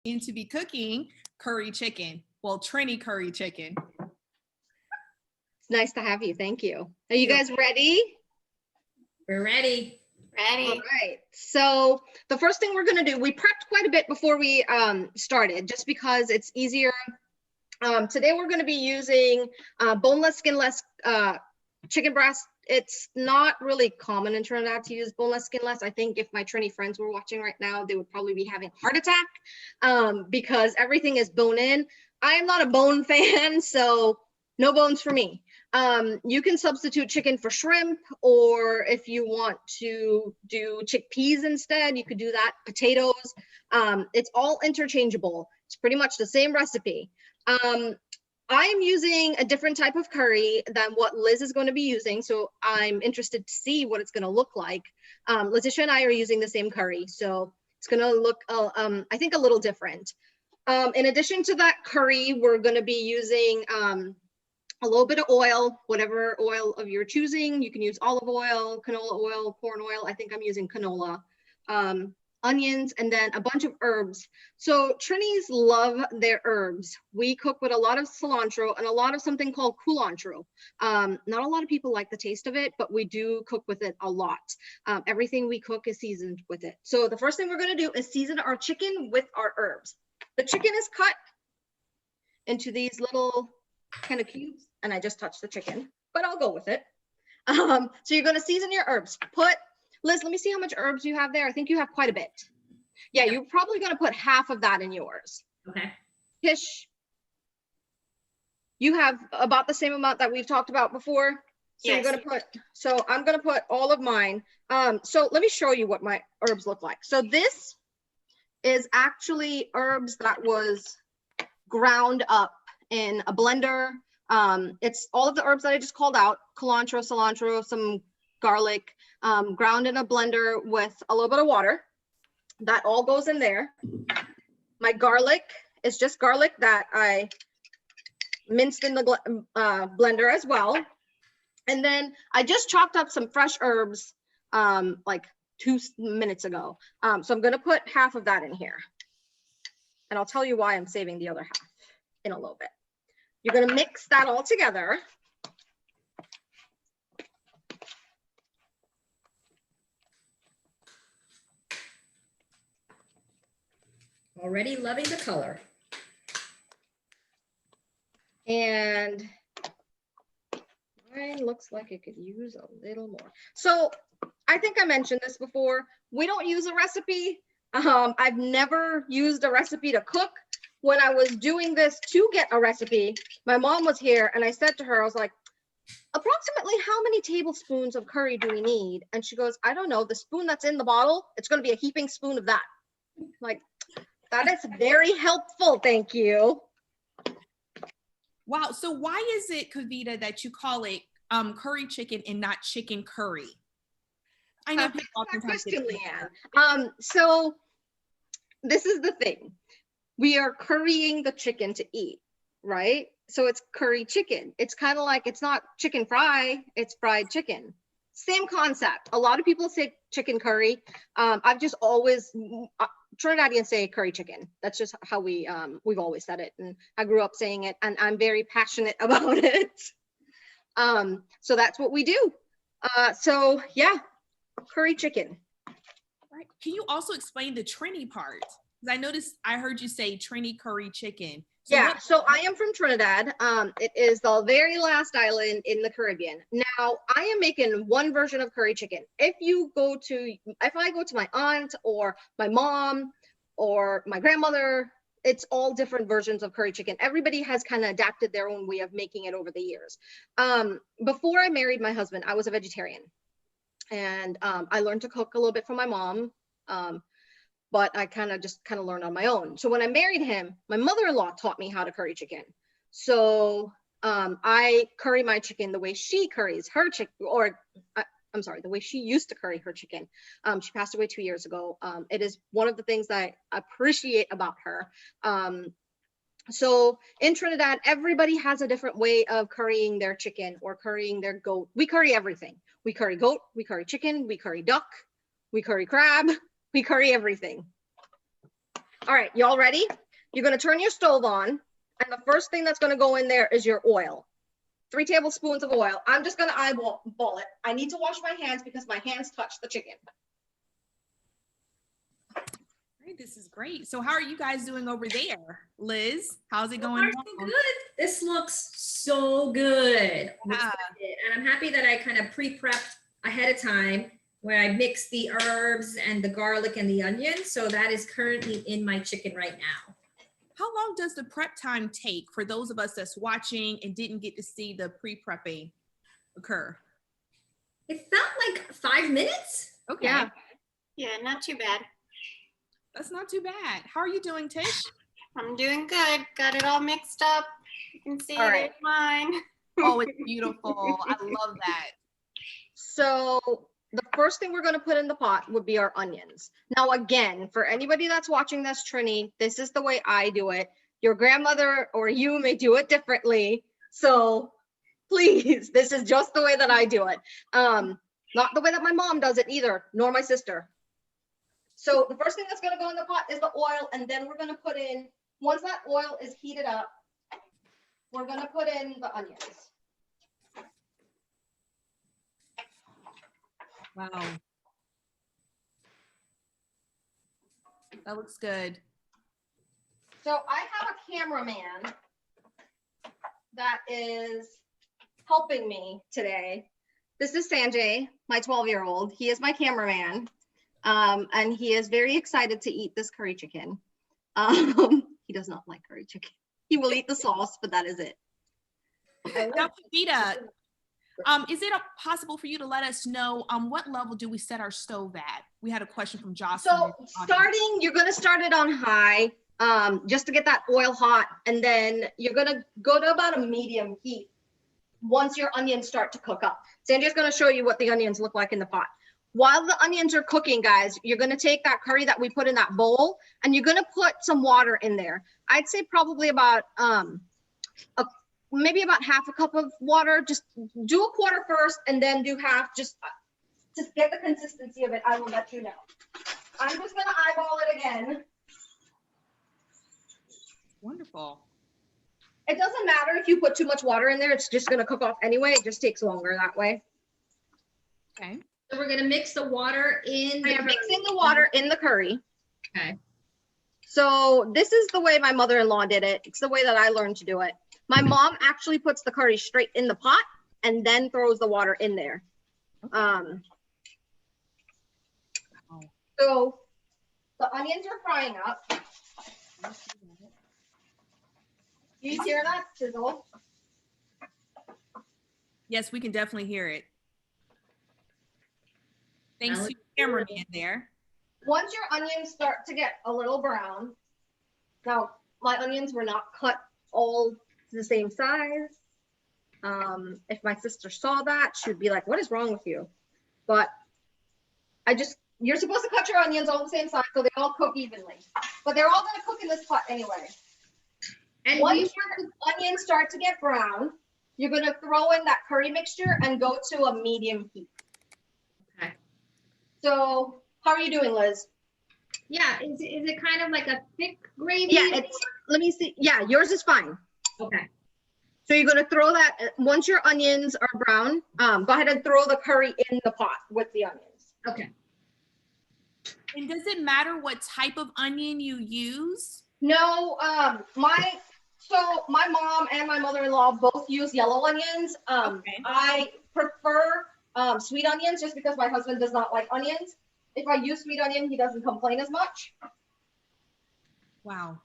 and to be cooking curry chicken. Well, Trini curry chicken. It's nice to have you. Thank you. Are you guys ready? We're ready. All right. So the first thing we're going to do, we prepped quite a bit before we started, just because it's easier. Today we're going to be using boneless, skinless chicken breast. It's not really common in Trinidad to use boneless, skinless. I think if my Trini friends were watching right now, they would probably be having a heart attack because everything is bone in. I am not a bone fan, so no bones for me. You can substitute chicken for shrimp, or if you want to do chickpeas instead, you could do that. Potatoes. It's all interchangeable. It's pretty much the same recipe. I'm using a different type of curry than what Liz is going to be using, so I'm interested to see what it's going to look like. Letitia and I are using the same curry, so it's going to look, I think, a little different. In addition to that curry, we're going to be using a little bit of oil, whatever oil of your choosing. You can use olive oil, canola oil, corn oil. I think I'm using canola. Onions, and then a bunch of herbs. So Trinis love their herbs. We cook with a lot of cilantro and a lot of something called culantro. Not a lot of people like the taste of it, but we do cook with it a lot. Everything we cook is seasoned with it. So the first thing we're going to do is season our chicken with our herbs. The chicken is cut into these little kind of cubes, and I just touched the chicken, but I'll go with it. So you're going to season your herbs. Liz, let me see how much herbs you have there. I think you have quite a bit. Yeah, you're probably going to put half of that in yours. Okay. Tish, you have about the same amount that we've talked about before. So Yes. you're going to put, so I'm going to put all of mine. So let me show you what my herbs look like. So this is actually herbs that was ground up in a blender. It's all of the herbs that I just called out: culantro, cilantro, some garlic, ground in a blender with a little bit of water. That all goes in there. My garlic is just garlic that I minced in the blender as well. And then I just chopped up some fresh herbs like 2 minutes ago. So I'm going to put half of that in here. And I'll tell you why I'm saving the other half in a little bit. You're going to mix that all together. Already loving the color. And mine looks like it could use a little more. So I think I mentioned this before. We don't use a recipe. I've never used a recipe to cook. When I was doing this to get a recipe, my mom was here and I said to her, I was like, approximately how many tablespoons of curry do we need? And she goes, I don't know, the spoon that's in the bottle, it's going to be a heaping spoon of that. Like, that is very helpful. Thank you. Wow. So why is it, Kavita, that you call it curry chicken and not chicken curry? I know people oftentimes question, Leanne. So this is the thing. We are currying the chicken to eat, right? So it's curry chicken. It's kind of like, it's not chicken fry, it's fried chicken. Same concept. A lot of people say chicken curry. I've just always, Trinidadians say curry chicken. That's just how we've always said it. And I grew up saying it, and I'm very passionate about it. So that's what we do. So yeah, curry chicken. Right. Can you also explain the Trini part? Because I noticed, I heard you say Trini curry chicken. So yeah, so I am from Trinidad. It is the very last island in the Caribbean. Now, I am making one version of curry chicken. If I go to my aunt or my mom or my grandmother, it's all different versions of curry chicken. Everybody has kind of adapted their own way of making it over the years. Before I married my husband, I was a vegetarian. And I learned to cook a little bit from my mom. But I kind of learned on my own. So when I married him, my mother-in-law taught me how to curry chicken. So I curry my chicken the way she curries her chicken, I'm sorry, the way she used to curry her chicken. She passed away 2 years ago. It is one of the things that I appreciate about her. So in Trinidad, everybody has a different way of currying their chicken or currying their goat. We curry everything. We curry goat, we curry chicken, we curry duck, we curry crab. We curry everything. All right, y'all ready? You're gonna turn your stove on, and the first thing that's gonna go in there is your oil. 3 tablespoons of oil. I'm just gonna eyeball it. I need to wash my hands because my hands touch the chicken. Great, this is great. So how are you guys doing over there? Liz, how's it So going? far, so good. This looks so good. I'm Yeah. excited. And I'm happy that I kind of pre-prepped ahead of time where I mixed the herbs and the garlic and the onion. So that is currently in my chicken right now. How long does the prep time take for those of us that's watching and didn't get to see the pre-prepping occur? It felt like 5 minutes. Okay. Yeah, not too bad. That's not too bad. How are you doing, Tish? I'm doing good. Got it all mixed up. You can see All it right. in mine. Oh, it's beautiful. I love that. So the first thing we're gonna put in the pot would be our onions. Now, again, for anybody that's watching this, Trini, this is the way I do it. Your grandmother or you may do it differently. So please, this is just the way that I do it. Not the way that my mom does it either, nor my sister. So the first thing that's gonna go in the pot is the oil, and then we're gonna put in, once that oil is heated up, we're gonna put in the onions. Wow. That looks good. So I have a cameraman that is helping me today. This is Sanjay, my 12-year-old. He is my cameraman. And he is very excited to eat this curry chicken. He does not like curry chicken. He will eat the sauce, but that is it. Now, Kavita, is it possible for you to let us know what level do we set our stove at? We had a question from Jocelyn. So starting, you're gonna start it on high, just to get that oil hot, and then you're gonna go to about a medium heat once your onions start to cook up. Sandra's gonna show you what the onions look like in the pot. While the onions are cooking, guys, you're gonna take that curry that we put in that bowl, and you're gonna put some water in there. I'd say probably about maybe about half a cup of water. Just do a quarter first, and then do half. Just get the consistency of it. I will let you know. I'm just gonna eyeball it again. Wonderful. It doesn't matter if you put too much water in there. It's just gonna cook off anyway. It just takes longer that way. Okay. So we're gonna mix the water in. I'm mixing the water in the curry. Okay. So this is the way my mother-in-law did it. It's the way that I learned to do it. My mom actually puts the curry straight in the pot and then throws the water in there. So the onions are frying up. You hear that sizzle? Yes, we can definitely hear it. Thanks That to the cameraman there. Once your onions start to get a little brown, now my onions were not cut all the same size. If my sister saw that, she'd be like, what is wrong with you? But you're supposed to cut your onions all the same size so they all cook evenly. But they're all gonna cook in this pot anyway. And Once your onions start to get brown, you're gonna throw in that curry mixture and go to a medium heat. Okay. So how are you doing, Liz? Yeah, is it kind of like a thick gravy? Yeah, let me see. Yeah, yours is fine. Okay. So you're gonna throw that, once your onions are brown, go ahead and throw the curry in the pot with the onions. Okay. And does it matter what type of onion you use? No, my mom and my mother-in-law both use yellow onions. Okay. I prefer sweet onions just because my husband does not like onions. If I use sweet onion, he doesn't complain as much. Wow.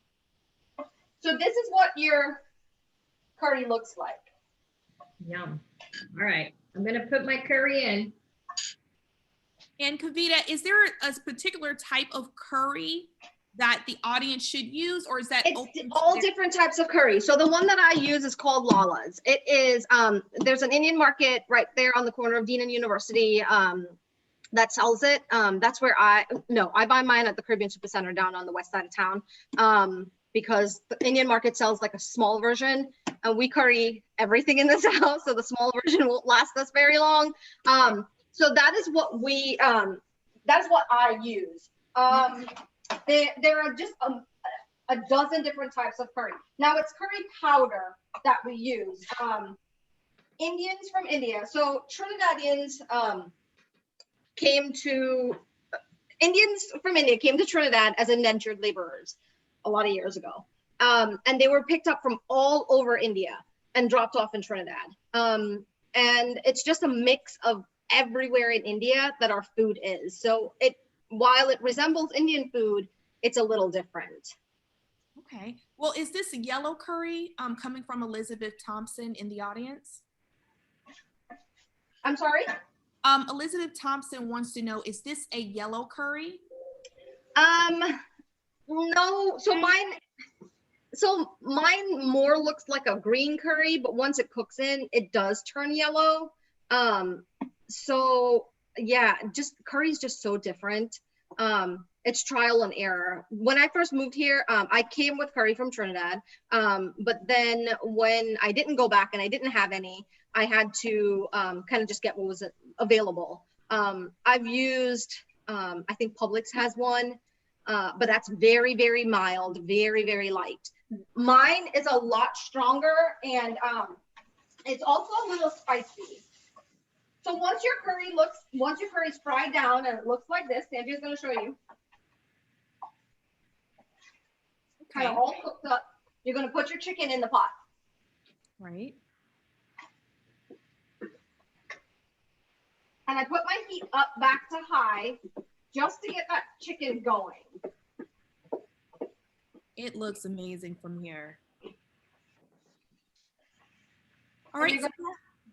So this is what your curry looks like. Yum. All right. I'm gonna put my curry in. And Kavita, is there a particular type of curry that the audience should use, or is that It's open to all their- different types of curry. So the one that I use is called Lala's. It is, there's an Indian market right there on the corner of Dean and University that sells it. That's where I buy mine at the Caribbean Supercenter down on the west side of town because the Indian market sells like a small version and we curry everything in this house. So the small version won't last us very long. So that is what that's what I use. there are just a dozen different types of curry. Now it's curry powder that we use. Indians from India. So Trinidadians Indians from India came to Trinidad as indentured laborers a lot of years ago. And they were picked up from all over India and dropped off in Trinidad. And it's just a mix of everywhere in India that our food is. So while it resembles Indian food, it's a little different. Okay. Well, is this a yellow curry coming from Elizabeth Thompson in the audience? I'm sorry? Elizabeth Thompson wants to know, is this a yellow curry? No, so mine more looks like a green curry, but once it cooks in, it does turn yellow. So yeah, curry's just so different. It's trial and error. When I first moved here, I came with curry from Trinidad, but then when I didn't go back and I didn't have any, I had to kind of just get what was available. I've used, I think Publix has one, but that's very, very mild, very, very light. Mine is a lot stronger, and it's also a little spicy. So once your curry's fried down and it looks like this, Sandria's going to show you. Kind of all cooked up. You're going to put your chicken in the pot. Right. And I put my heat up back to high just to get that chicken going. It looks amazing from here. All right. You're gonna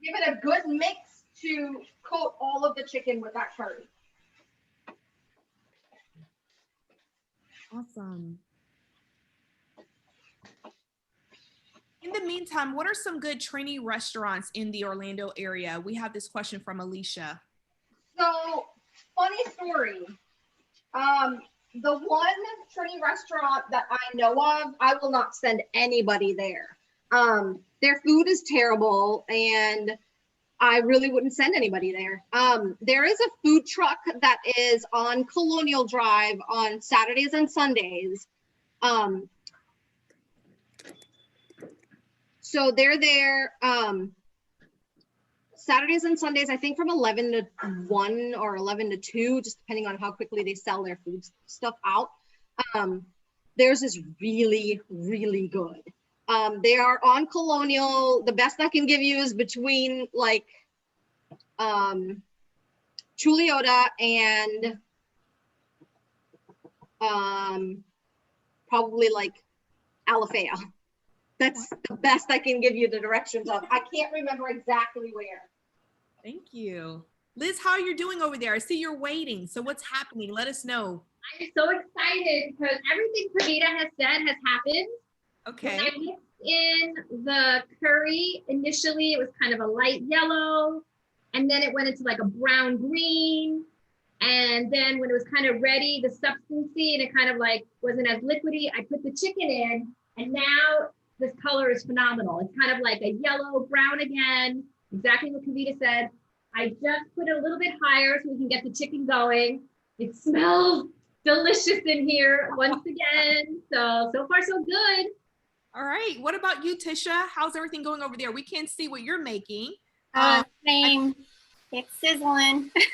give it a good mix to coat all of the chicken with that curry. Awesome. In the meantime, what are some good trainee restaurants in the Orlando area? We have this question from Alicia. So, funny story. The one trainee restaurant that I know of, I will not send anybody there. Their food is terrible, and I really wouldn't send anybody there. There is a food truck that is on Colonial Drive on Saturdays and Sundays. So they're there Saturdays and Sundays, I think from 11 to 1 or 11 to 2, just depending on how quickly they sell their food stuff out. Theirs is really, really good. They are on Colonial. The best I can give you is between like Chuliota and probably like Alafaya. That's the best I can give you the directions of. I can't remember exactly where. Thank you. Liz, how are you doing over there? I see you're waiting. So what's happening? Let us know. I'm so excited because everything Kavita has said has happened. Okay. When I mixed in the curry, initially it was kind of a light yellow, and then it went into like a brown green. And then when it was kind of ready, the substancy, and it kind of like wasn't as liquidy, I put the chicken in, and now this color is phenomenal. It's kind of like a yellow brown again, exactly what Kavita said. I just put it a little bit higher so we can get the chicken going. It smells delicious in here once again. So far so good. All right. What about you, Tisha? How's everything going over there? We can't see what you're making. Same. It's sizzling. Okay.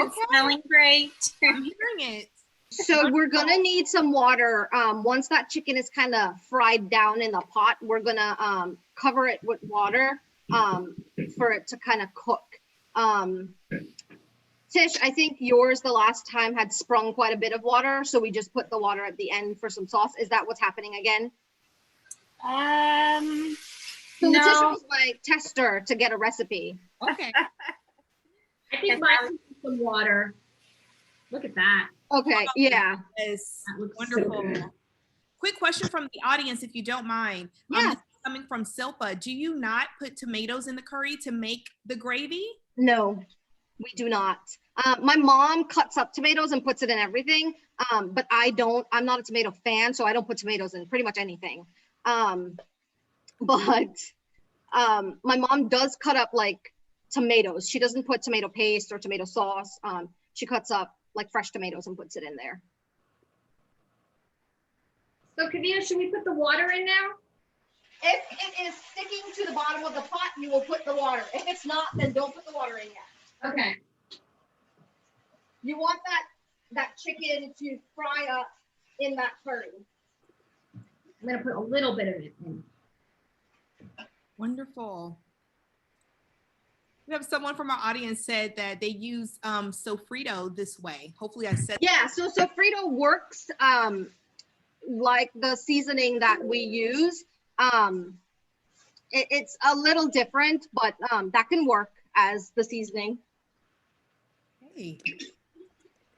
It's smelling great. I'm hearing it. So we're gonna need some water. Once that chicken is kind of fried down in the pot, we're gonna cover it with water for it to kind of cook. Tish, I think yours the last time had sprung quite a bit of water, so we just put the water at the end for some sauce. Is that what's happening again? So no. Tisha was my tester to get a recipe. Okay. I think mine needs some water. Look at that. Okay, yeah. Yes. That looks Wonderful. so good. Quick question from the audience, if you don't mind. Yeah. This is coming from Silpa. Do you not put tomatoes in the curry to make the gravy? No, we do not. My mom cuts up tomatoes and puts it in everything, but I don't. I'm not a tomato fan, so I don't put tomatoes in pretty much anything. But my mom does cut up like tomatoes. She doesn't put tomato paste or tomato sauce. She cuts up like fresh tomatoes and puts it in there. So Kavita, should we put the water in now? If it is sticking to the bottom of the pot, you will put the water. If it's not, then don't put the water in yet. Okay. You want that chicken to fry up in that curry. I'm gonna put a little bit of it in. Wonderful. We have someone from our audience said that they use sofrito this way. Hopefully I said. Yeah, so sofrito works like the seasoning that we use. It's a little different, but that can work as the seasoning. Hey.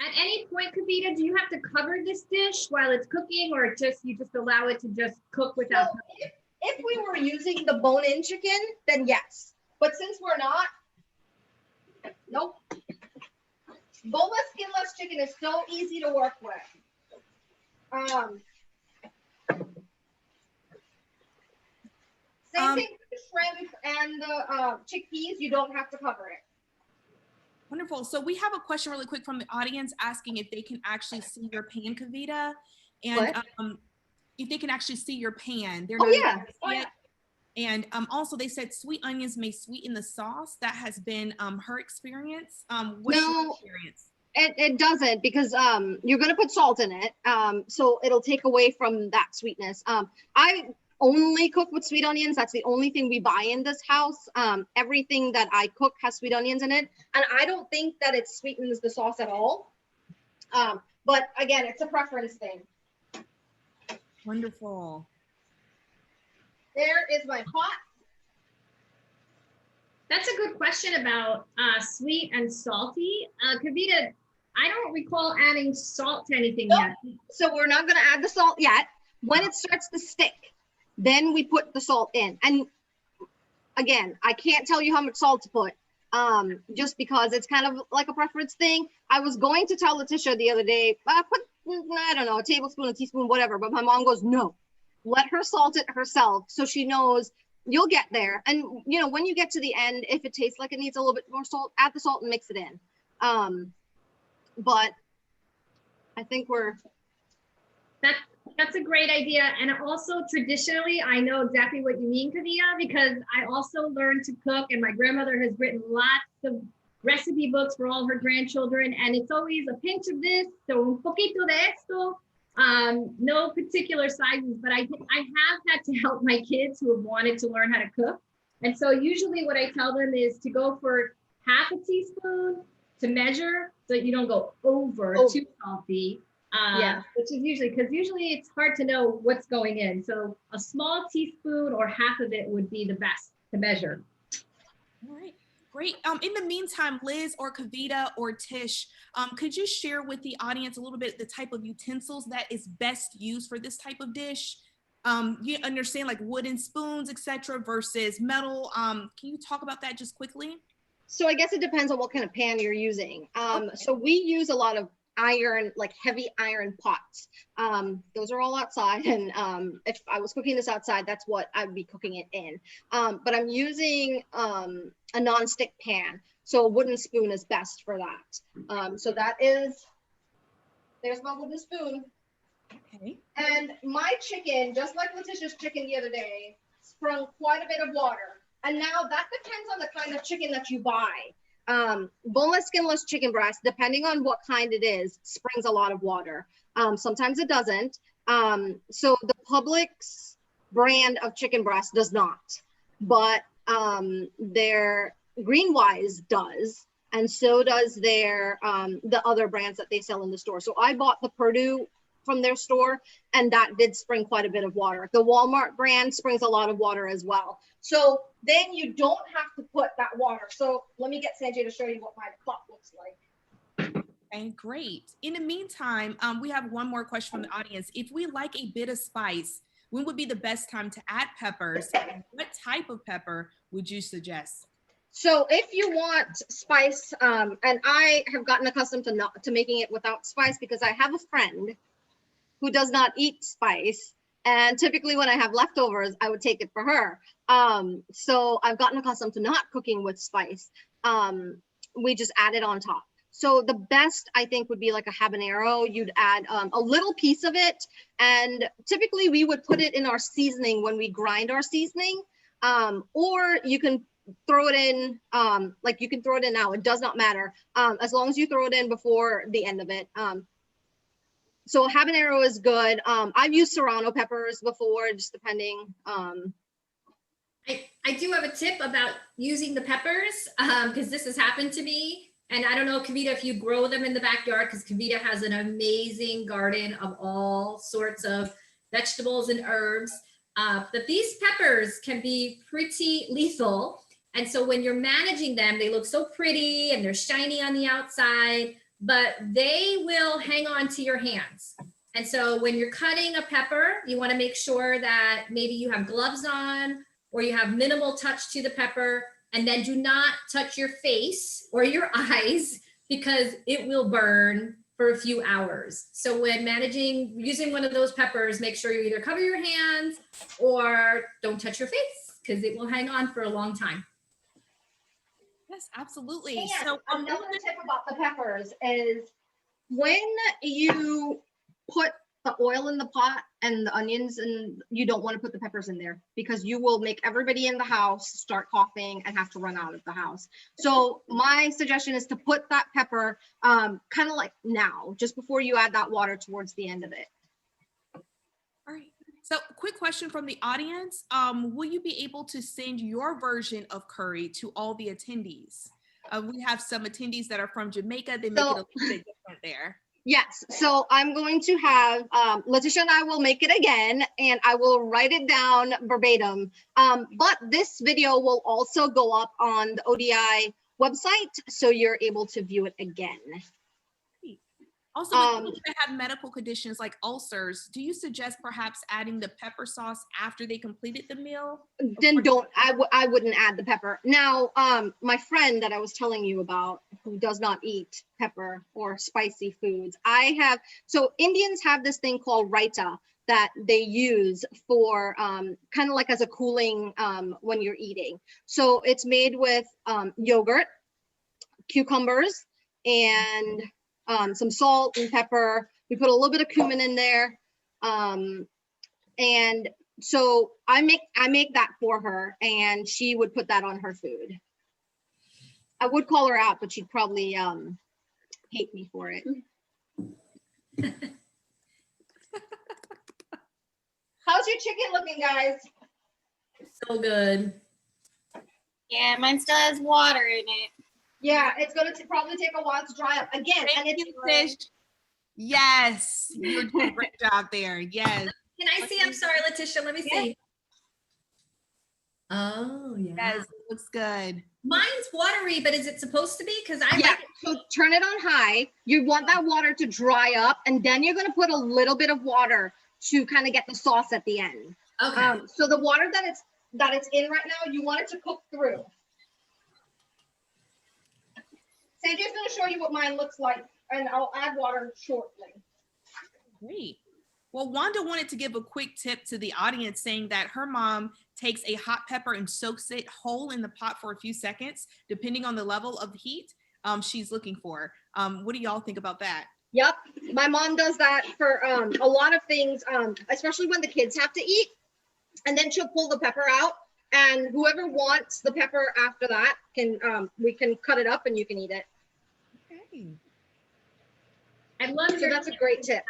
At any point, Kavita, do you have to cover this dish while it's cooking, or you just allow it to just cook without? So if we were using the bone-in chicken, then yes. But since we're not, nope. Boneless, skinless chicken is so easy to work with. Same thing with the shrimp and the chickpeas. You don't have to cover it. Wonderful. So we have a question really quick from the audience asking if they can actually see your pan, Kavita, and if they can actually see your pan. They're not able to see it. And also they said sweet onions may sweeten the sauce. That has been her experience. What's your experience? It doesn't, because you're going to put salt in it. So it'll take away from that sweetness. I only cook with sweet onions. That's the only thing we buy in this house. Everything that I cook has sweet onions in it. And I don't think that it sweetens the sauce at all. But again, it's a preference thing. Wonderful. There is my pot. That's a good question about sweet and salty. Kavita, I don't recall adding salt to anything yet. So we're not going to add the salt yet. When it starts to stick, then we put the salt in. And again, I can't tell you how much salt to put, just because it's kind of like a preference thing. I was going to tell Letitia the other day, put, I don't know, a tablespoon, a teaspoon, whatever. But my mom goes, no, let her salt it herself, so she knows you'll get there. And, you know, when you get to the end, if it tastes like it needs a little bit more salt, add the salt and mix it in. But I think that's a great idea. And also traditionally, I know exactly what you mean, Kavita, because I also learned to cook, and my grandmother has written lots of recipe books for all her grandchildren. And it's always a pinch of this, so un poquito de esto. No particular sizes, but I have had to help my kids who have wanted to learn how to cook. And so usually what I tell them is to go for half a teaspoon to measure, so that you don't go over too salty. Which is usually it's hard to know what's going in. So a small teaspoon or half of it would be the best to measure. All right. Great. In the meantime, Liz or Kavita or Tish, could you share with the audience a little bit the type of utensils that is best used for this type of dish? You understand, like wooden spoons, etc., versus metal. Can you talk about that just quickly? So I guess it depends on what kind of pan you're using. So we use a lot of iron, like heavy iron pots. Those are all outside, and if I was cooking this outside, that's what I would be cooking it in. But I'm using a non-stick pan, so a wooden spoon is best for that. So there's my wooden spoon. Okay. And my chicken, just like Letitia's chicken the other day, sprung quite a bit of water. And now that depends on the kind of chicken that you buy. Boneless, skinless chicken breast, depending on what kind it is, springs a lot of water. Sometimes it doesn't. So the Publix brand of chicken breast does not, but their Greenwise does, and so does their the other brands that they sell in the store. So I bought the Purdue from their store, and that did spring quite a bit of water. The Walmart brand springs a lot of water as well. So then you don't have to put that water. So let me get Sanjay to show you what my pot looks like. And great. In the meantime, we have one more question from the audience. If we like a bit of spice, when would be the best time to add peppers? What type of pepper would you suggest? So if you want spice, and I have gotten accustomed to making it without spice because I have a friend who does not eat spice. And typically when I have leftovers, I would take it for her. So I've gotten accustomed to not cooking with spice. We just add it on top. So the best, I think, would be like a habanero. You'd add a little piece of it. And typically we would put it in our seasoning when we grind our seasoning. Or you can throw it in, like you can throw it in now. It does not matter, as long as you throw it in before the end of it. So habanero is good. I've used serrano peppers before, just depending. I do have a tip about using the peppers, because this has happened to me. And I don't know, Kavita, if you grow them in the backyard, because Kavita has an amazing garden of all sorts of vegetables and herbs, that these peppers can be pretty lethal. And so when you're managing them, they look so pretty and they're shiny on the outside, but they will hang on to your hands. And so when you're cutting a pepper, you want to make sure that maybe you have gloves on or you have minimal touch to the pepper, and then do not touch your face or your eyes because it will burn for a few hours. So when using one of those peppers, make sure you either cover your hands or don't touch your face because it will hang on for a long time. Yes, absolutely. And so another tip about the peppers is when you put the oil in the pot and the onions, and you don't want to put the peppers in there because you will make everybody in the house start coughing and have to run out of the house. So my suggestion is to put that pepper kind of like now, just before you add that water towards the end of it. All right. So quick question from the audience. Will you be able to send your version of curry to all the attendees? We have some attendees that are from Jamaica. They make it a little bit different there. Yes, so I'm going to have, Letitia and I will make it again, and I will write it down verbatim. But this video will also go up on the ODI website, so you're able to view it again. Also, with people that have medical conditions like ulcers, do you suggest perhaps adding the pepper sauce after they completed the meal? Then I wouldn't add the pepper. Now, my friend that I was telling you about, who does not eat pepper or spicy foods, so Indians have this thing called raita that they use for kind of like as a cooling when you're eating. So it's made with yogurt, cucumbers, and some salt and pepper. We put a little bit of cumin in there. And so I make that for her, and she would put that on her food. I would call her out, but she'd probably hate me for it. How's your chicken looking, guys? So good. Yeah, mine still has water in it. Yeah, it's gonna probably take a while to dry up again. Thank you, Tish. Yes, you're doing a great job there. Yes. Can I see? I'm sorry, Letitia. Let me see. Oh, yeah. Yes, it looks good. Mine's watery, but is it supposed to be? Because I like it. So turn it on high. You want that water to dry up, and then you're gonna put a little bit of water to kind of get the sauce at the end. Okay. So the water that it's in right now, you want it to cook through. Sanjay's going to show you what mine looks like, and I'll add water shortly. Great. Well, Wanda wanted to give a quick tip to the audience, saying that her mom takes a hot pepper and soaks it whole in the pot for a few seconds, depending on the level of heat she's looking for. What do y'all think about that? Yep, my mom does that for a lot of things, especially when the kids have to eat. And then she'll pull the pepper out, and whoever wants the pepper after that we can cut it up and you can eat it. Okay. So that's a great tip.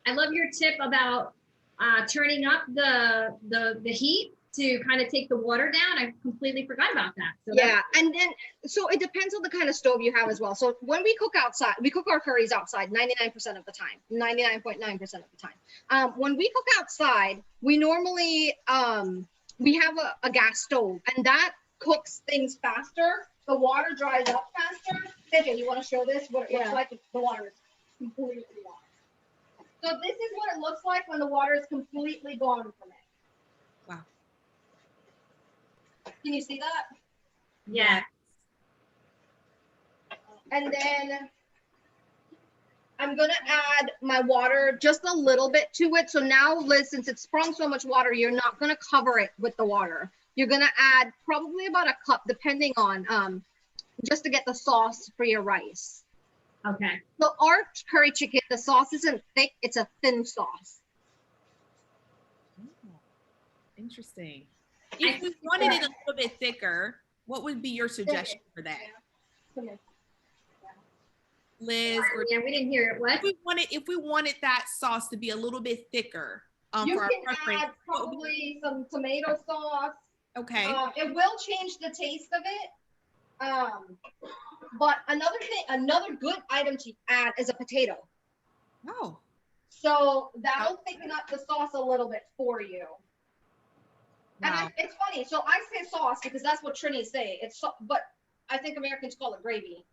I love your tip about turning up the heat to kind of take the water down. I completely forgot about that. So yeah, and then so it depends on the kind of stove you have as well. So when we cook outside, we cook our curries outside 99% of the time, 99.9% of the time. When we cook outside, we normally we have a gas stove, and that cooks things faster. The water dries up faster. Thicken, you want to show this? What it looks like? The water is completely gone. So this is what it looks like when the water is completely gone from it. Wow. Can you see that? yeah. And then I'm gonna add my water, just a little bit to it. So now, Liz, since it's sprung so much water, you're not gonna cover it with the water. You're gonna add probably about a cup, depending on, just to get the sauce for your rice. Okay. So our curry chicken, the sauce isn't thick, it's a thin sauce. Oh, interesting. If we wanted it a little bit thicker, what would be your suggestion for that? Liz, or Yeah, we didn't hear it. What? if we wanted that sauce to be a little bit thicker, You for our can preference, add probably some tomato sauce. okay. It will change the taste of it. But another good item to add is a potato. Oh. So that'll thicken up the sauce a little bit for you. Wow. And it's funny. So I say sauce because that's what Trini say. But I think Americans call it gravy.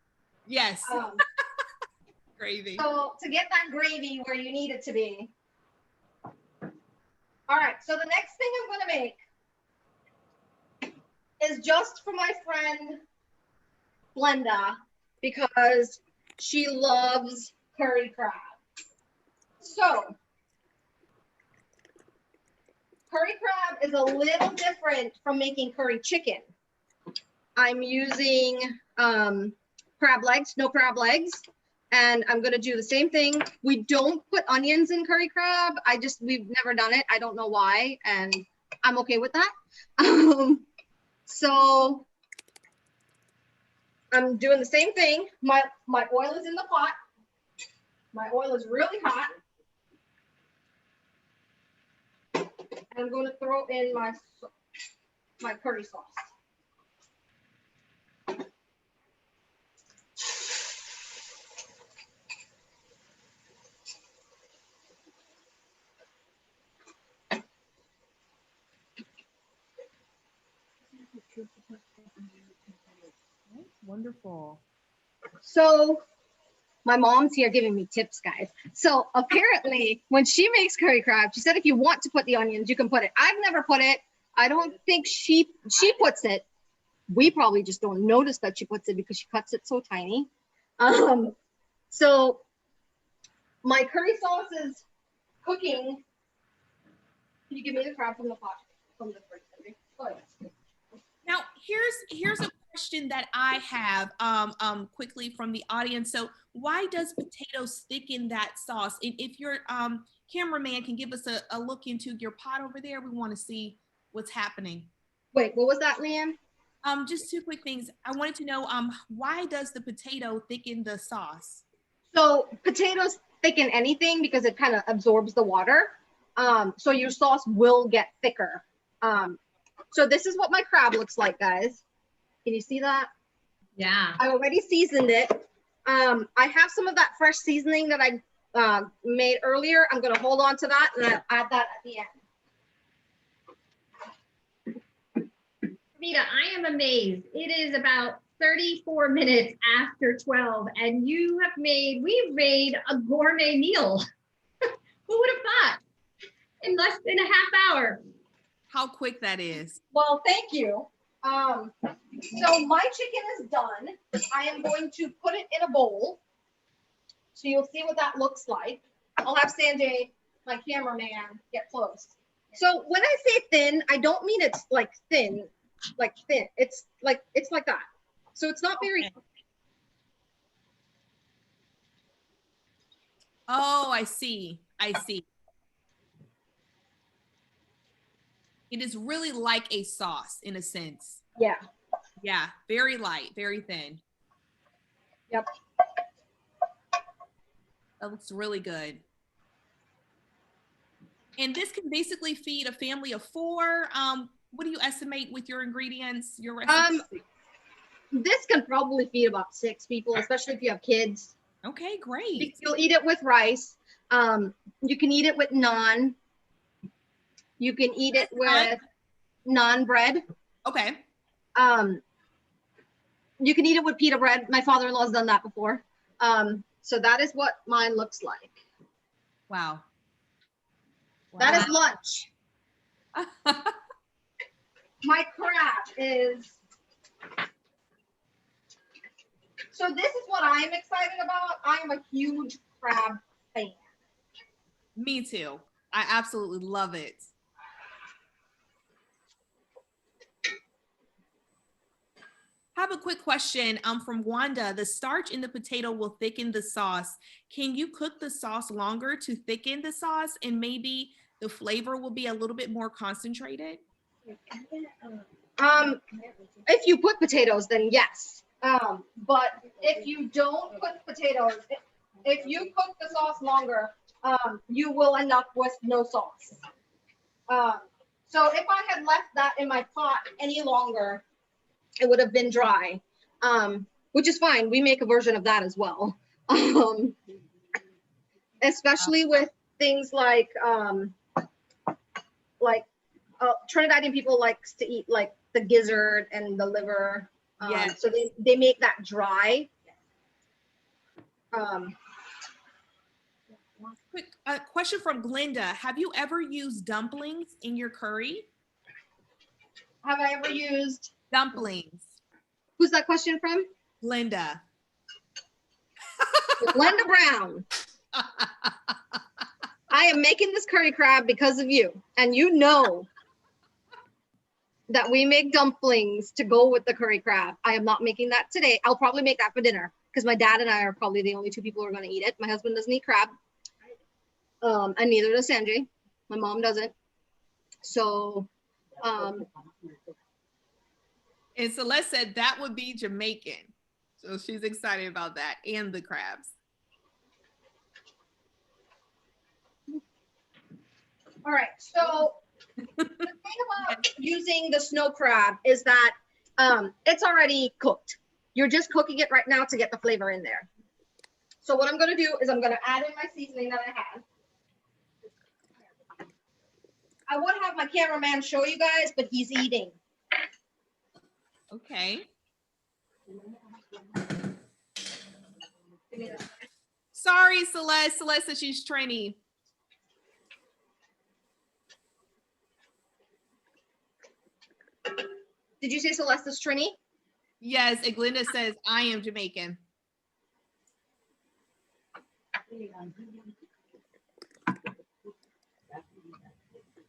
Yes. Gravy. So to get that gravy where you need it to be. All right. So the next thing I'm going to make is just for my friend Glenda, because she loves curry crab. So curry crab is a little different from making curry chicken. I'm using crab legs, no crab legs, and I'm gonna do the same thing. We don't put onions in curry crab. We've never done it. I don't know why, and I'm okay with that. So I'm doing the same thing. My oil is in the pot. My oil is really hot. And I'm going to throw in my curry sauce. Wonderful. So my mom's here giving me tips, guys. So apparently when she makes curry crab, she said if you want to put the onions, you can put it. I've never put it. I don't think she puts it. We probably just don't notice that she puts it because she cuts it so tiny. So my curry sauce is cooking. Can you give me the crab from the pot? From the fridge? Oh, yes. Now here's a question that I have quickly from the audience. So why does potatoes thicken that sauce? If your cameraman can give us a look into your pot over there, we want to see what's happening. Wait, what was that, Leanne? Just two quick things. I wanted to know why does the potato thicken the sauce? So potatoes thicken anything because it kind of absorbs the water. So your sauce will get thicker. So this is what my crab looks like, guys. Can you see that? Yeah. I already seasoned it. I have some of that fresh seasoning that I made earlier. I'm going to hold on to that and I'll add that at the end. Rita, I am amazed. It is about 34 minutes after 12 and we've made a gourmet meal. Who would have thought? In less than a half hour. How quick that is. Well, thank you. So my chicken is done. I am going to put it in a bowl. So you'll see what that looks like. I'll have Sanjay, my cameraman, get close. So when I say thin, I don't mean it's like thin, like thin. It's like that. So it's not very. Okay. Oh, I see. I see. It is really like a sauce in a sense. Yeah. Yeah, very light, very thin. Yep. That looks really good. And this can basically feed a family of 4. What do you estimate with your ingredients, your recipe? This can probably feed about 6 people, especially if you have kids. Okay, great. You'll eat it with rice. You can eat it with naan. You can eat it with naan bread. Okay. You can eat it with pita bread. My father-in-law's done that before. So that is what mine looks like. Wow. That is lunch. My crab is. So this is what I am excited about. I am a huge crab fan. Me too. I absolutely love it. I have a quick question from Wanda. The starch in the potato will thicken the sauce. Can you cook the sauce longer to thicken the sauce and maybe the flavor will be a little bit more concentrated? If you put potatoes, then yes. But if you don't put potatoes, if you cook the sauce longer, you will end up with no sauce. So if I had left that in my pot any longer, it would have been dry, which is fine. We make a version of that as well. Especially with things like Trinidadian people likes to eat like the gizzard and the liver. Yes. So they make that dry. Quick question from Glinda. Have you ever used dumplings in your curry? Have I ever used Dumplings. Who's that question from? Glinda. Glenda Brown. I am making this curry crab because of you. And you know that we make dumplings to go with the curry crab. I am not making that today. I'll probably make that for dinner because my dad and I are probably the only two people who are going to eat it. My husband doesn't eat crab. And neither does Sanjay. My mom doesn't. So, and Celeste said that would be Jamaican. So she's excited about that and the crabs. All right. So the thing about using the snow crab is that it's already cooked. You're just cooking it right now to get the flavor in there. So what I'm going to do is I'm going to add in my seasoning that I have. I would have my cameraman show you guys, but he's eating. Okay. Sorry, Celeste. Celeste said she's Trainee. Did you say Celeste is Trini? Yes, and Glinda says I am Jamaican.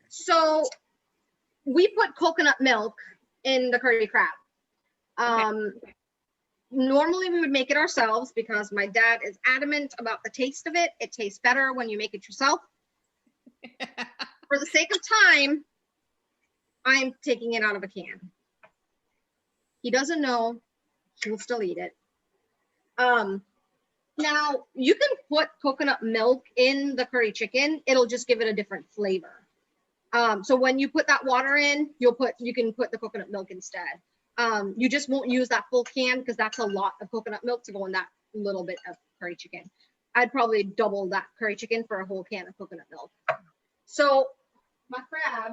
So we put coconut milk in the curry crab. Normally we would make it ourselves because my dad is adamant about the taste of it. It tastes better when you make it yourself. For the sake of time, I'm taking it out of a can. He doesn't know, he will still eat it. Now you can put coconut milk in the curry chicken. It'll just give it a different flavor. So when you put that water in, you can put the coconut milk instead. You just won't use that full can because that's a lot of coconut milk to go in that little bit of curry chicken. I'd probably double that curry chicken for a whole can of coconut milk. So my crab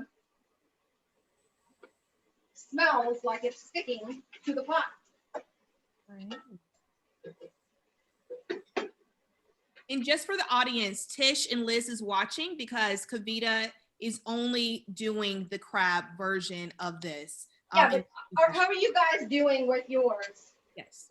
smells like it's sticking to the pot. And just for the audience, Tish and Liz is watching because Kavita is only doing the crab version of this. Yeah, but how are you guys doing with yours? Yes.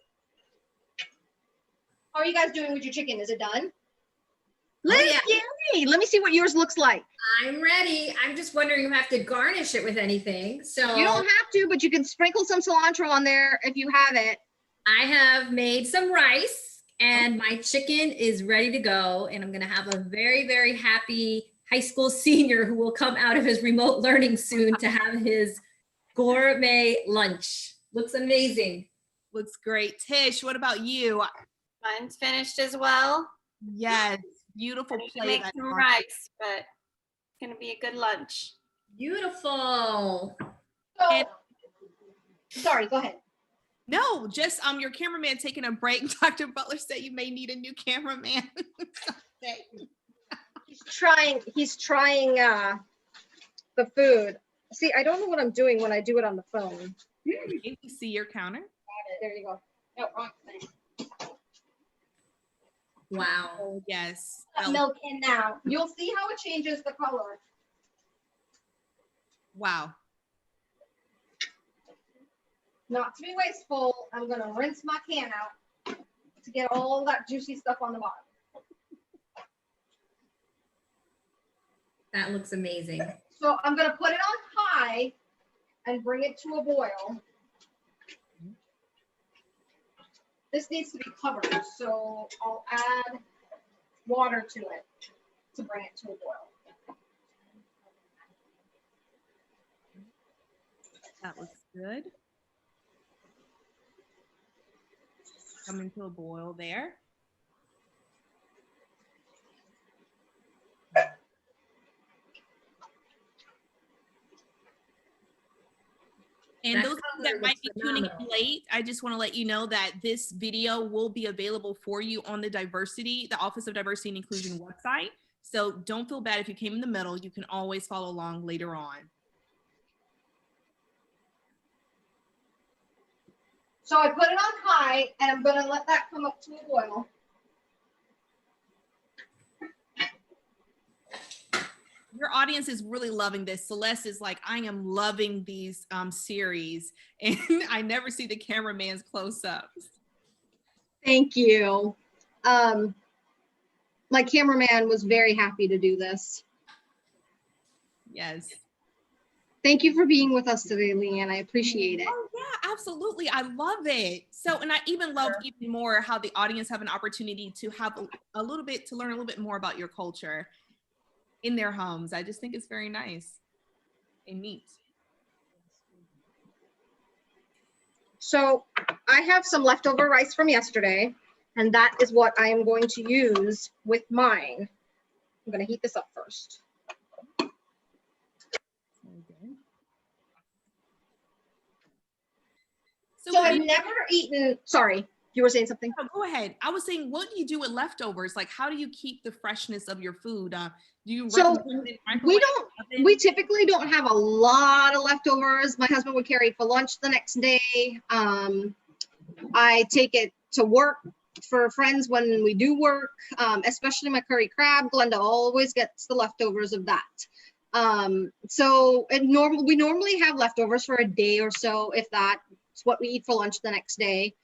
How are you guys doing with your chicken? Is it done? Oh, Liz, yeah. yay! Let me see what yours looks like. I'm ready. I'm just wondering if you have to garnish it with anything. So You don't have to, but you can sprinkle some cilantro on there if you have it. I have made some rice and my chicken is ready to go. And I'm going to have a very, very happy high school senior who will come out of his remote learning soon to have his gourmet lunch. Looks amazing. Looks great. Tish, what about you? Mine's finished as well. Yes, beautiful I need to plate. make some rice, but it's gonna be a good lunch. Beautiful. So, And- sorry, go ahead. No, just your cameraman taking a break. Dr. Butler said you may need a new cameraman. He's trying the food. See, I don't know what I'm doing when I do it on the phone. Can you see your counter? There you go. No, wrong thing. Wow. Oh, yes. Put milk in now. You'll see how it changes the color. Wow. Not to be wasteful, I'm gonna rinse my can out to get all that juicy stuff on the bottom. That looks amazing. So I'm gonna put it on high and bring it to a boil. this needs to be covered, so I'll add water to it to bring it to a boil. That looks good. Coming to a boil there. And those that might be tuning in late, I just want to let you know that this video will be available for you on the Office of Diversity and Inclusion website. So don't feel bad if you came in the middle. You can always follow along later on. So I put it on high, and I'm going to let that come up to a boil. Your audience is really loving this. Celeste is like, I am loving these series, and I never see the cameraman's close-ups. Thank you. My cameraman was very happy to do this. Yes. Thank you for being with us today, Leanne. I appreciate it. Oh yeah, absolutely. I love it. So, and I even love even more how the audience have an opportunity to have a little bit, to learn a little bit more about your culture in their homes. I just think it's very nice and neat. So I have some leftover rice from yesterday, and that is what I am going to use with mine. I'm going to heat this up first. So I've never eaten, sorry, you were saying something? Oh, go ahead. I was saying, what do you do with leftovers? Like, how do you keep the freshness of your food? Do you we typically don't have a lot of leftovers. My husband would carry it for lunch the next day. I take it to work for friends when we do work, especially my curry crab. Glenda always gets the leftovers of that. So we normally have leftovers for a day or so, if that's what we eat for lunch the next day.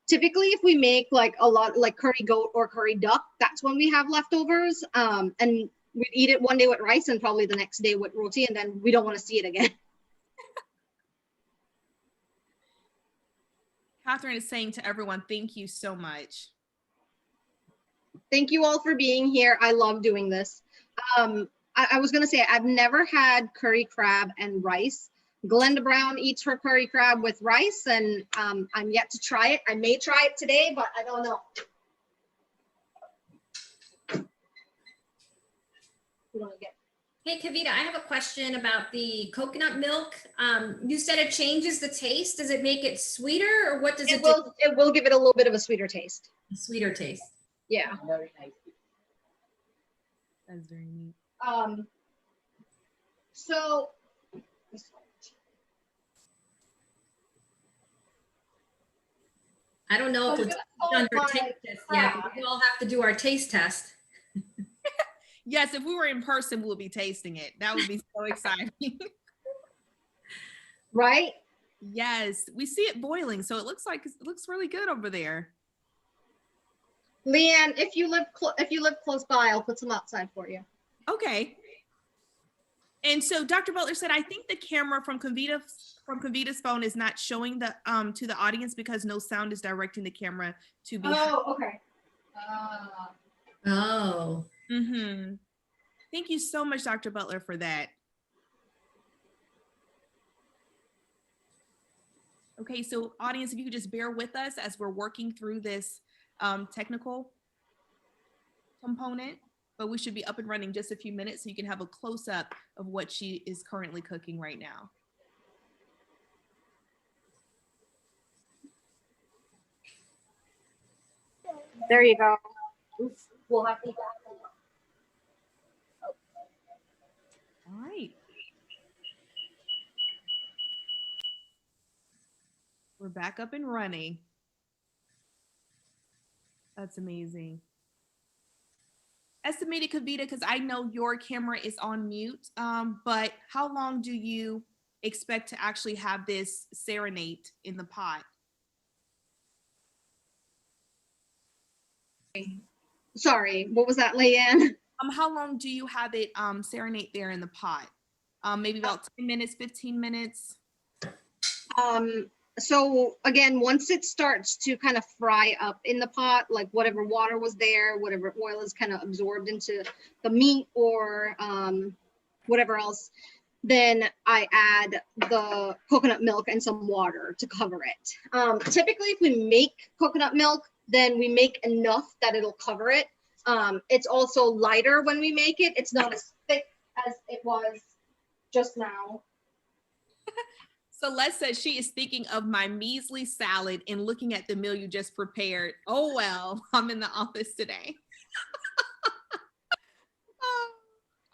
Typically, if we make like a lot, like curry goat or curry duck, that's when we have leftovers. And we'd eat it one day with rice and probably the next day with roti, and then we don't want to see it again. Catherine is saying to everyone, thank you so much. Thank you all for being here. I love doing this. I was going to say, I've never had curry crab and rice. Glenda Brown eats her curry crab with rice, and I'm yet to try it. I may try it today, but I don't know. Hey, Kavita, I have a question about the coconut milk. You said it changes the taste. Does it make it sweeter, or what does it do? It will give it a little bit of a sweeter taste. A sweeter taste. Yeah. Very nice. That's very neat. So I don't know if we've done our taste test yet, but we all have to do our taste test. Yes, if we were in person, we'll be tasting it. That would be so exciting. Right? Yes, we see it boiling, so it looks really good over there. Leanne, if you live close by, I'll put some outside for you. Okay. And so Dr. Butler said, I think the camera from Kavita's phone is not showing the to the audience because no sound is directing the camera to be. Oh, okay. Oh. Mm-hmm. Thank you so much, Dr. Butler, for that. Okay, so audience, if you could just bear with us as we're working through this technical component, but we should be up and running just a few minutes so you can have a close-up of what she is currently cooking right now. There you go. Oops, we'll have to eat that. All right. We're back up and running. That's amazing. Estimated Kavita, because I know your camera is on mute, but how long do you expect to actually have this serenade in the pot? Sorry, what was that, Leanne? How long do you have it serenade there in the pot? Maybe about 10 minutes, 15 minutes? So again, once it starts to kind of fry up in the pot, like whatever water was there, whatever oil is kind of absorbed into the meat or whatever else, then I add the coconut milk and some water to cover it. Typically, if we make coconut milk, then we make enough that it'll cover it. It's also lighter when we make it. It's not as thick as it was just now. Celeste says she is thinking of my measly salad and looking at the meal you just prepared. Oh, well, I'm in the office today. Oh,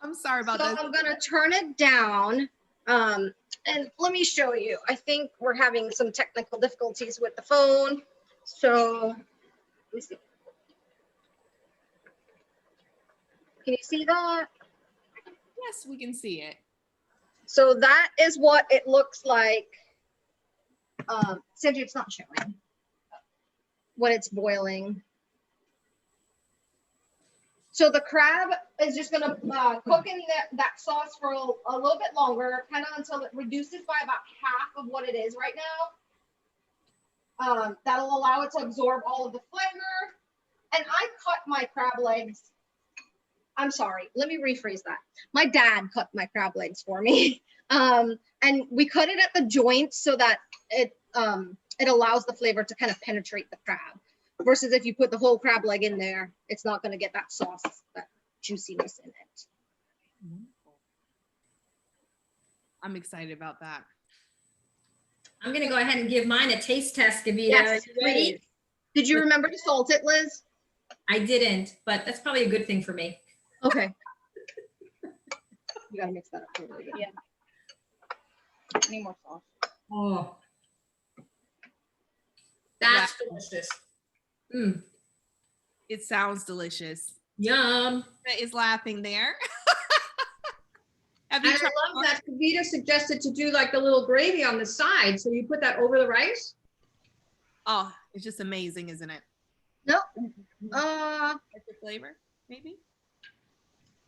I'm sorry about that. So I'm going to turn it down. And let me show you. I think we're having some technical difficulties with the phone. So let me see. Can you see that? Yes, we can see it. So that is what it looks like. Sandra, it's not showing when it's boiling. So the crab is just gonna cook in that sauce for a little bit longer, kind of until it reduces by about half of what it is right now. That'll allow it to absorb all of the flavor. And I cut my crab legs. I'm sorry, let me rephrase that. My dad cut my crab legs for me. And we cut it at the joints so that it allows the flavor to kind of penetrate the crab. Versus if you put the whole crab leg in there, it's not going to get that sauce, that juiciness in it. I'm excited about that. I'm going to go ahead and give mine a taste test, Kavita. Yes, Are you ready? Did you remember to salt it, Liz? I didn't, but that's probably a good thing for me. Okay. You got to mix that up totally. Yeah. Any more sauce? Oh, that's delicious. Mm, It sounds delicious. yum. That is laughing there. Have And you I tried? love that Kavita suggested to do like the little gravy on the side. So you put that over the rice? Oh, it's just amazing, isn't it? No. Like the flavor, maybe?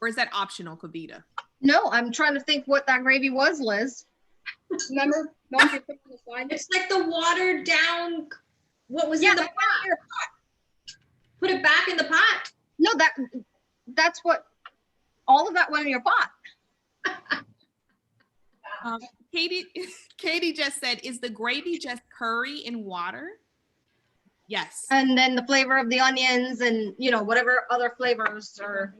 Or is that optional, Kavita? No, I'm trying to think what that gravy was, Liz. Remember? No, you put it on the side. It's like the watered down, what was Yeah, in the that pot? went in your Put it back in the pot. No, that's what all of that went in your pot. Katie just said, is the gravy just curry and water? Yes. And then the flavor of the onions and whatever other flavors are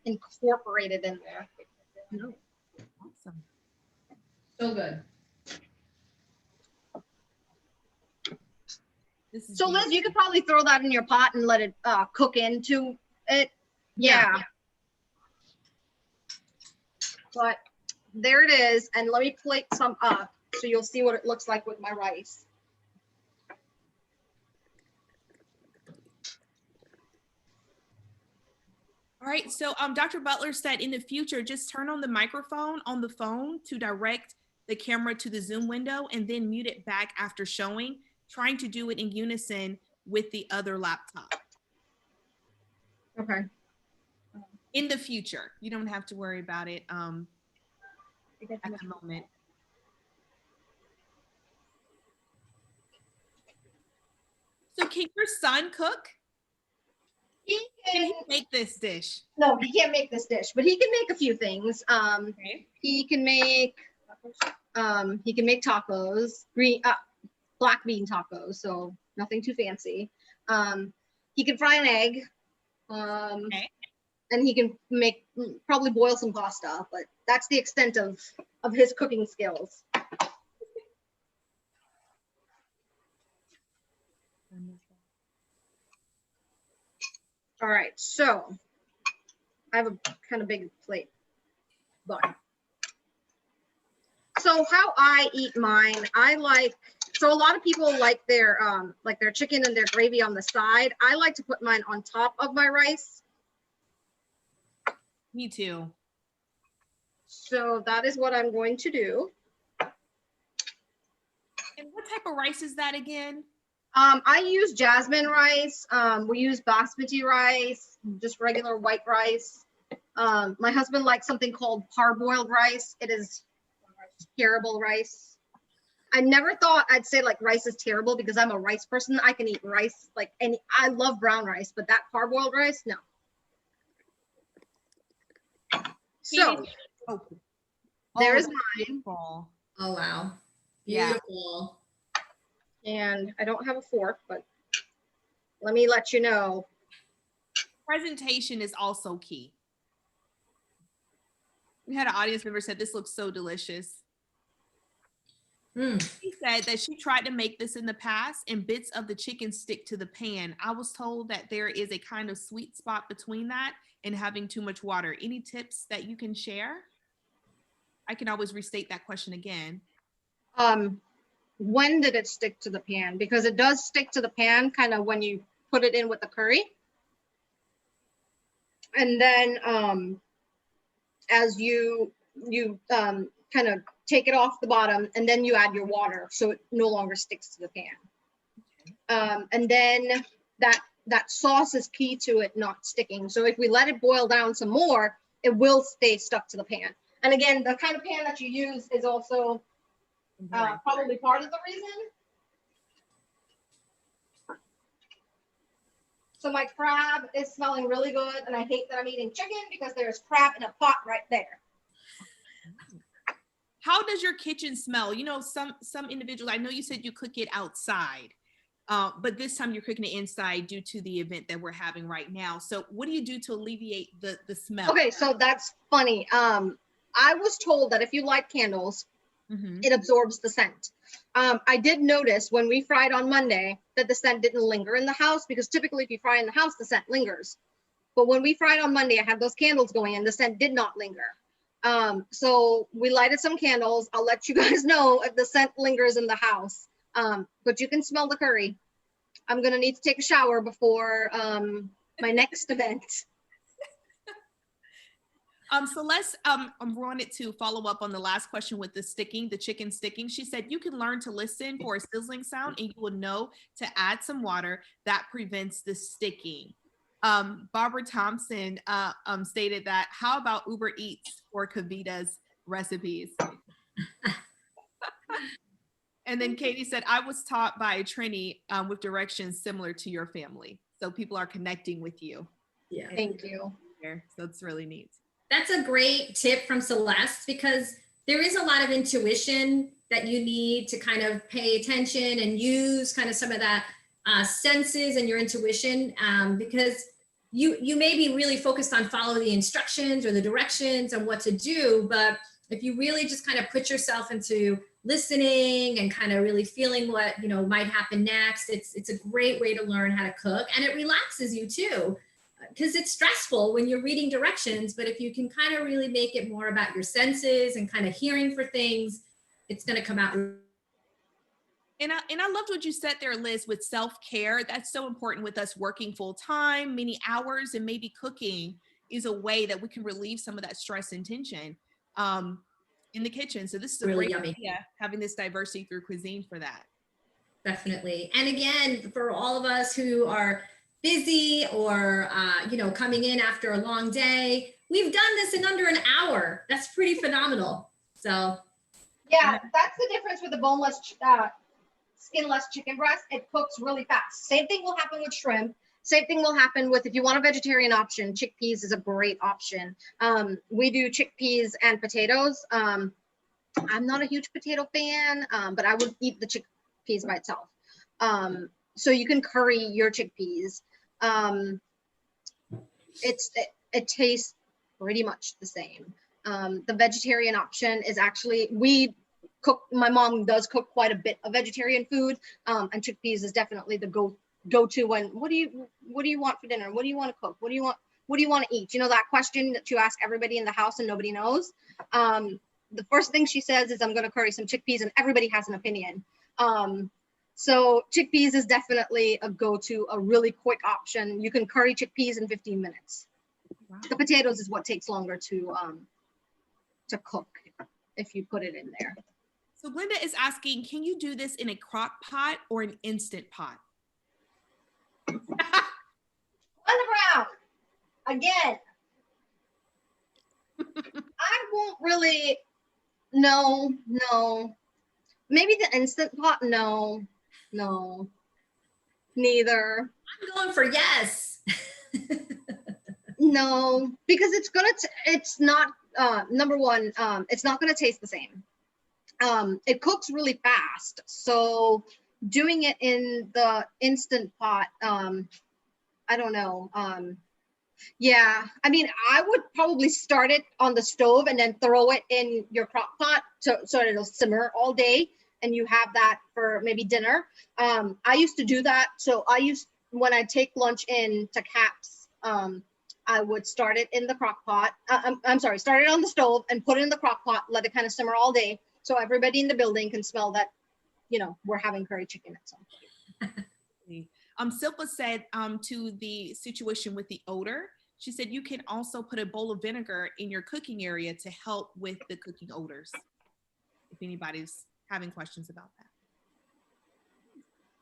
incorporated in there. No. Awesome. So good. This is So Liz, you could probably throw that in your pot and let it cook into it. Yeah. But there it is. And let me plate some up so you'll see what it looks like with my rice. All right, so Dr. Butler said in the future, just turn on the microphone on the phone to direct the camera to the Zoom window and then mute it back after showing, trying to do it in unison with the other laptop. Okay. In the future, you don't have to worry about it at the moment. So can your son cook? Can he make this dish? No, he can't make this dish, but he can make a few things. Okay. He can make tacos, black bean tacos, so nothing too fancy. He can fry an egg. Okay. And he can probably boil some pasta, but that's the extent of his cooking skills. All right, so I have a kind of big plate, but so how I eat mine, so a lot of people like their chicken and their gravy on the side. I like to put mine on top of my rice. Me too. So that is what I'm going to do. And what type of rice is that again? I use jasmine rice. We use basmati rice, just regular white rice. My husband likes something called parboiled rice. It is terrible rice. I never thought I'd say like rice is terrible because I'm a rice person. I can eat rice like any. I love brown rice, but that parboiled rice, no. So there is mine. Oh, wow. Yeah. Beautiful. And I don't have a fork, but let me let you know. Presentation is also key. We had an audience member said this looks so delicious. She said that she tried to make this in the past and bits of the chicken stick to the pan. I was told that there is a kind of sweet spot between that and having too much water. Any tips that you can share? I can always restate that question again. When did it stick to the pan? Because it does stick to the pan kind of when you put it in with the curry. And then as you kind of take it off the bottom and then you add your water so it no longer sticks to the pan. And then that sauce is key to it not sticking. So if we let it boil down some more, it will stay stuck to the pan. And again, the kind of pan that you use is also probably part of the reason. So my crab is smelling really good, and I hate that I'm eating chicken because there's crab in a pot right there. How does your kitchen smell? You know, some individuals, I know you said you cook it outside, but this time you're cooking it inside due to the event that we're having right now. So what do you do to alleviate the smell? Okay, so that's funny. I was told that if you light candles, it absorbs the scent. I did notice when we fried on Monday that the scent didn't linger in the house, because typically if you fry in the house, the scent lingers. But when we fried on Monday, I had those candles going in, the scent did not linger. So we lighted some candles. I'll let you guys know if the scent lingers in the house. But you can smell the curry. I'm gonna need to take a shower before my next event. Celeste wanted to follow up on the last question with the chicken sticking. She said you can learn to listen for a sizzling sound and you will know to add some water that prevents the sticking. Barbara Thompson stated that, how about Uber Eats or Kavita's recipes? And then Katie said, I was taught by a Trini with directions similar to your family. So people are connecting with you. Yeah. Thank you. So it's really neat. That's a great tip from Celeste, because there is a lot of intuition that you need to kind of pay attention and use kind of some of that senses and your intuition, because you may be really focused on follow the instructions or the directions and what to do, but if you really just kind of put yourself into listening and kind of really feeling what might happen next, it's a great way to learn how to cook, and it relaxes you too, because it's stressful when you're reading directions. But if you can kind of really make it more about your senses and kind of hearing for things, it's going to come out. And I loved what you said there, Liz, with self-care. That's so important with us working full time, many hours, and maybe cooking is a way that we can relieve some of that stress and tension in the kitchen. So this is a Really great yummy idea, having this diversity through cuisine for that. Definitely. And again, for all of us who are busy or coming in after a long day, we've done this in under an hour. That's pretty phenomenal. So yeah, that's the difference with the boneless skinless chicken breast. It cooks really fast. Same thing will happen with shrimp. Same thing will happen with, if you want a vegetarian option, chickpeas is a great option. We do chickpeas and potatoes. I'm not a huge potato fan, but I would eat the chickpeas by itself. So you can curry your chickpeas. It tastes pretty much the same. The vegetarian option is actually, my mom does cook quite a bit of vegetarian food, and chickpeas is definitely the go-to when, what do you want for dinner? What do you want to cook? What do you want to eat? You know, that question that you ask everybody in the house and nobody knows. The first thing she says is, I'm going to curry some chickpeas, and everybody has an opinion. So chickpeas is definitely a go-to, a really quick option. You can curry chickpeas in 15 minutes. Wow. The potatoes is what takes longer to cook if you put it in there. So Glenda is asking, can you do this in a crock pot or an instant pot? Underground. Again, I won't really, no. Maybe the Instant Pot? No, neither. I'm going for yes. No, because it's not, number one, it's not gonna taste the same. It cooks really fast. So doing it in the Instant Pot, I don't know. Yeah, I mean, I would probably start it on the stove and then throw it in your crock pot so it'll simmer all day and you have that for maybe dinner. I used to do that. So when I take lunch in to Caps, I would start it in the crock pot. I'm sorry, start it on the stove and put it in the crock pot, let it kind of simmer all day. So everybody in the building can smell that, we're having curry chicken at some point. Silpa said to the situation with the odor, she said you can also put a bowl of vinegar in your cooking area to help with the cooking odors. If anybody's having questions about that.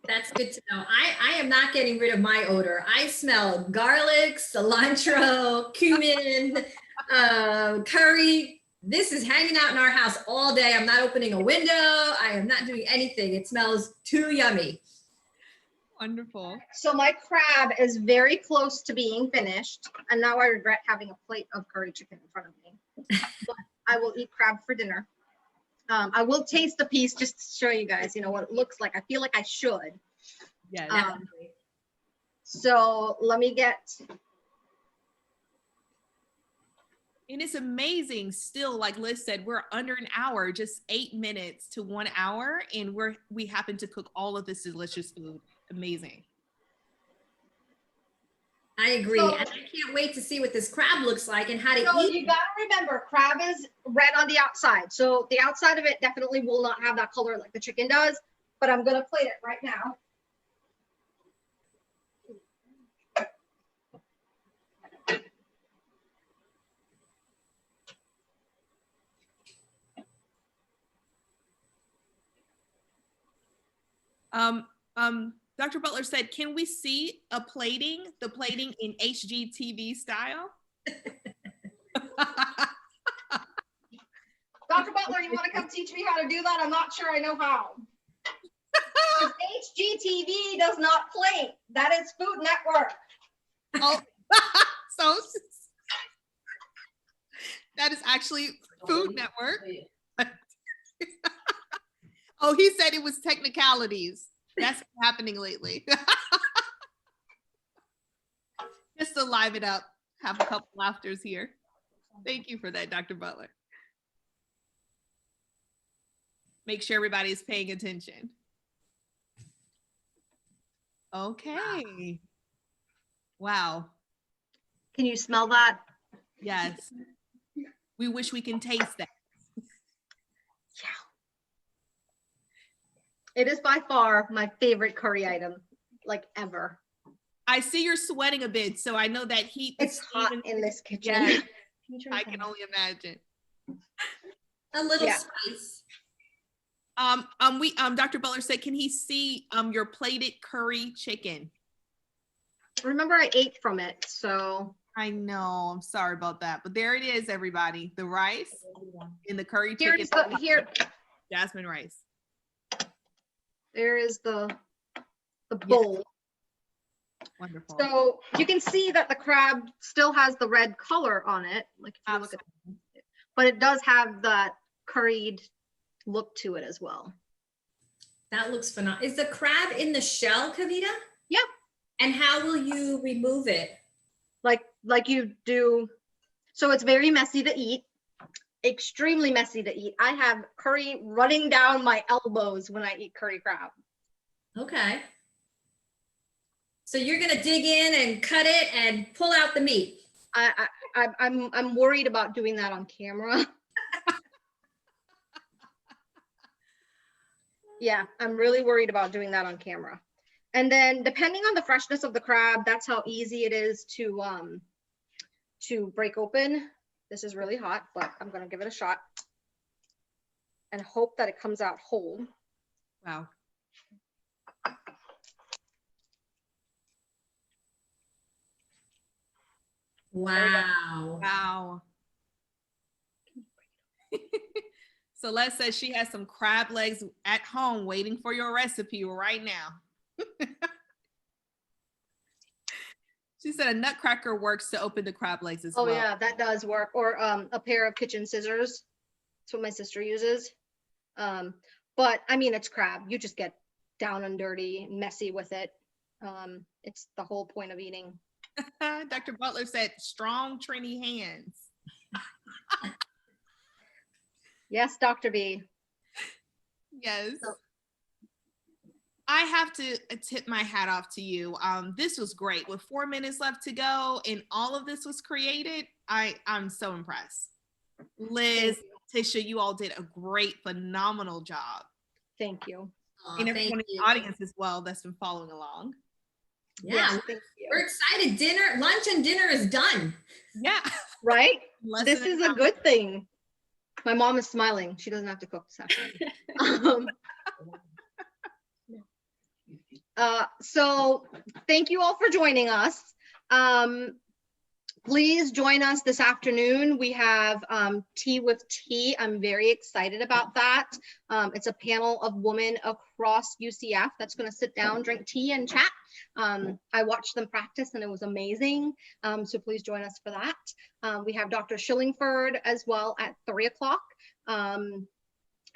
That's good to know. I am not getting rid of my odor. I smell garlic, cilantro, cumin, curry. This is hanging out in our house all day. I'm not opening a window. I am not doing anything. It smells too yummy. Wonderful. So my crab is very close to being finished. And now I regret having a plate of curry chicken in front of me. But I will eat crab for dinner. I will taste a piece just to show you guys, what it looks like. I feel like I should. Yeah. Definitely. So let me get. And it's amazing still, like Liz said, we're under an hour, just 8 minutes to 1 hour. And we happen to cook all of this delicious food. Amazing. I agree. So, and I can't wait to see what this crab looks like and how to so eat. you gotta remember, crab is red on the outside. So the outside of it definitely will not have that color like the chicken does, but I'm gonna plate it right now. Dr. Butler said, can we see the plating in HGTV style? Dr. Butler, you want to come teach me how to do that? I'm not sure I know how. HGTV does not plate. That is Food Network. Oh, so that is actually Food Network. Oh, he said it was technicalities. That's happening lately. Just to live it up, have a couple laughters here. Thank you for that, Dr. Butler. Make sure everybody is paying attention. Okay. Wow. Can you smell that? Yes. We wish we can taste that. It is by far my favorite curry item, like ever. I see you're sweating a bit, so I know that heat. It's hot in this kitchen. Yes, I can only imagine. A little spice. Dr. Butler said, can he see your plated curry chicken? Remember, I ate from it, so. I know, I'm sorry about that, but there it is, everybody. The rice in the curry chicken. Jasmine rice. There is the bowl. Yes. Wonderful. So you can see that the crab still has the red color on it, like if you look at it, but it does have that curried look to it as well. That looks phenomenal. Is the crab in the shell, Kavita? Yep. And how will you remove it? Like you do. So it's very messy to eat, extremely messy to eat. I have curry running down my elbows when I eat curry crab. Okay. So you're gonna dig in and cut it and pull out the meat. I'm worried about doing that on camera. Yeah, I'm really worried about doing that on camera. And then depending on the freshness of the crab, that's how easy it is to break open. This is really hot, but I'm gonna give it a shot and hope that it comes out whole. Wow. Wow. Wow. Celeste says she has some crab legs at home waiting for your recipe right now. She said a nutcracker works to open the crab legs as well. Oh yeah, that does work. Or a pair of kitchen scissors. That's what my sister uses. But I mean, it's crab. You just get down and dirty, messy with it. It's the whole point of eating. Dr. Butler said strong Trini hands. Yes, Dr. B. Yes. I have to tip my hat off to you. This was great. With 4 minutes left to go and all of this was created, I'm so impressed. Liz, Tisha, you all did a great, phenomenal job. Thank you. And everyone in the audience as well that's been following along. Yeah, Yes, thank you. we're excited. Dinner, lunch and dinner is done. Yeah. Right? Less This than is an a good thing. My mom is smiling. She doesn't have to cook this afternoon. So thank you all for joining us. Please join us this afternoon. We have Tea with Tea. I'm very excited about that. It's a panel of women across UCF that's going to sit down, drink tea, and chat. I watched them practice and it was amazing. So please join us for that. We have Dr. Shillingford as well at 3 o'clock.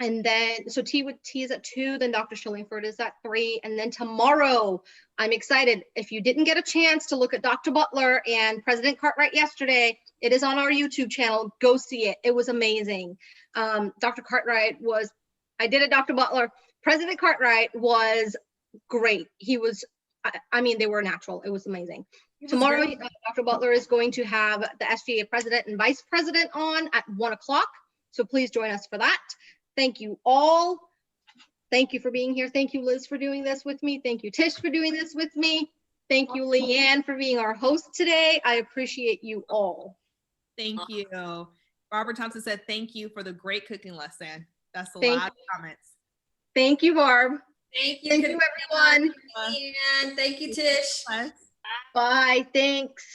And then, so Tea with Tea is at 2, then Dr. Shillingford is at 3. And then tomorrow, I'm excited. If you didn't get a chance to look at Dr. Butler and President Cartwright yesterday, it is on our YouTube channel. Go see it. It was amazing. Dr. Cartwright was, I did it, Dr. Butler. President Cartwright was great. He was, I mean, they were natural. It was amazing. Tomorrow, Dr. Butler is going to have the SGA president and vice president on at 1 o'clock. So please join us for that. Thank you all. Thank you for being here. Thank you, Liz, for doing this with me. Thank you, Tish, for doing this with me. Thank you, Leanne, for being our host today. I appreciate you all. Thank you. Robert Thompson said, thank you for the great cooking lesson. That's a Thank lot of comments. Thank you, Barb. Thank you. Thank you, everyone. And thank you, Tish. Bye. Thanks.